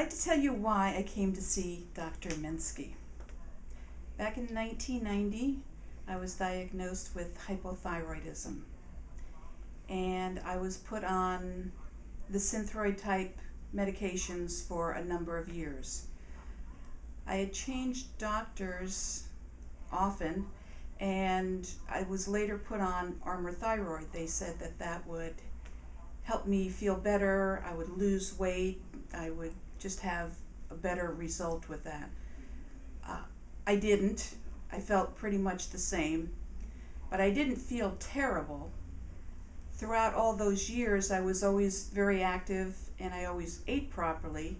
like to tell you why I came to see Dr. Minsky. Back in 1990, I was diagnosed with hypothyroidism, and I was put on the Synthroid type medications for a number of years. I had changed doctors often, and I was later put on Armour Thyroid. They said that that would help me feel better, I would lose weight, I would just have a better result with that. I didn't. I felt pretty much the same, but I didn't feel terrible. Throughout all those years, I was always very active and I always ate properly.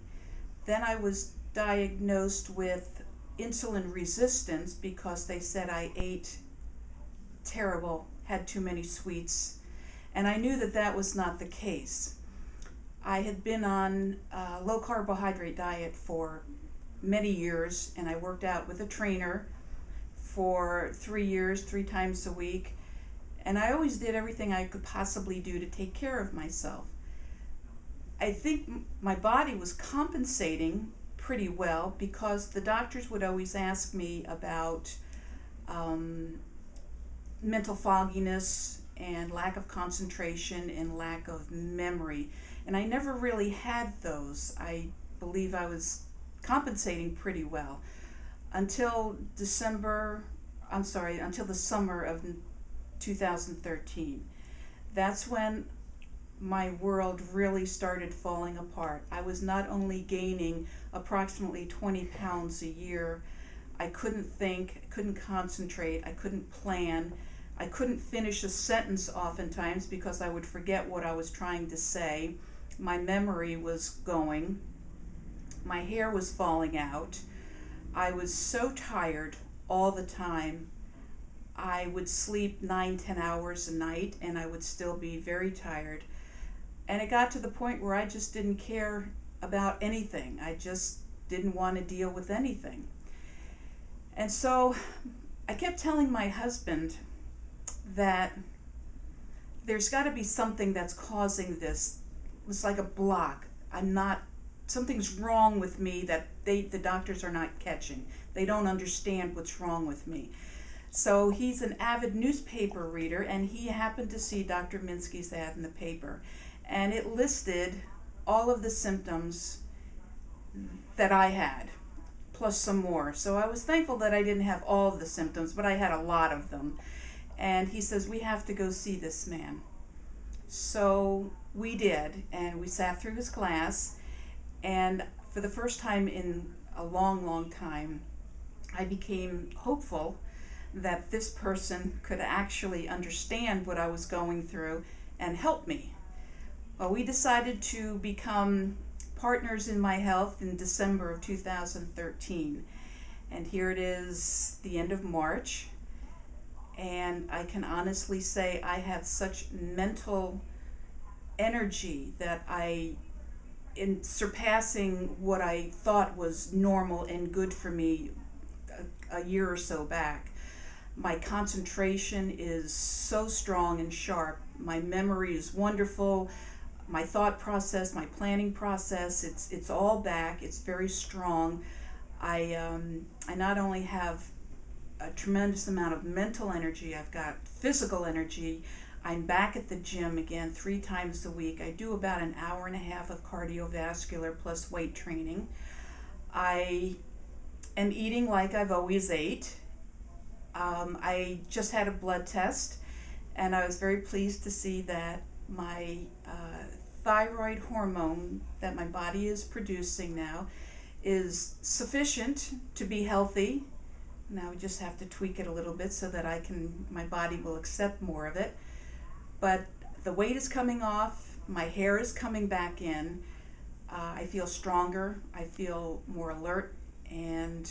Then I was diagnosed with insulin resistance because they said I ate terrible, had too many sweets, and I knew that that was not the case. I had been on a low carbohydrate diet for many years, and I worked out with a trainer for 3 years, 3 times a week, and I always did everything I could possibly do to take care of myself. I think my body was compensating pretty well because the doctors would always ask me about mental fogginess and lack of concentration and lack of memory, and I never really had those. I believe I was compensating pretty well until the summer of 2013. That's when my world really started falling apart. I was not only gaining approximately 20 pounds a year, I couldn't think, I couldn't concentrate, I couldn't plan, I couldn't finish a sentence oftentimes because I would forget what I was trying to say. My memory was going. My hair was falling out. I was so tired all the time. I would sleep 9-10 hours a night and I would still be very tired. And it got to the point where I just didn't care about anything. I just didn't want to deal with anything. And so I kept telling my husband that there's got to be something that's causing this. It's like a block. Something's wrong with me that the doctors are not catching. They don't understand what's wrong with me. So he's an avid newspaper reader, and he happened to see Dr. Minsky's ad in the paper. And it listed all of the symptoms that I had, plus some more. So I was thankful that I didn't have all of the symptoms, but I had a lot of them. And he says, we have to go see this man. So we did, and we sat through his class, and for the first time in a long, long time, I became hopeful that this person could actually understand what I was going through and help me. Well, we decided to become partners in my health in December of 2013. And here it is, the end of March. And I can honestly say I have such mental energy that in surpassing what I thought was normal and good for me a year or so back. My concentration is so strong and sharp. My memory is wonderful. My thought process, my planning process, it's all back. It's very strong. I not only have a tremendous amount of mental energy, I've got physical energy. I'm back at the gym again 3 times a week. I do about an hour and a half of cardiovascular plus weight training. I am eating like I've always ate. I just had a blood test, and I was very pleased to see that my thyroid hormone that my body is producing now is sufficient to be healthy. Now we just have to tweak it a little bit so that my body will accept more of it. But the weight is coming off, my hair is coming back in, I feel stronger, I feel more alert, and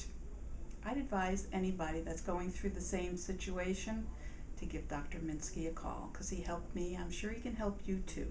I'd advise anybody that's going through the same situation to give Dr. Minsky a call, because he helped me. I'm sure he can help you too.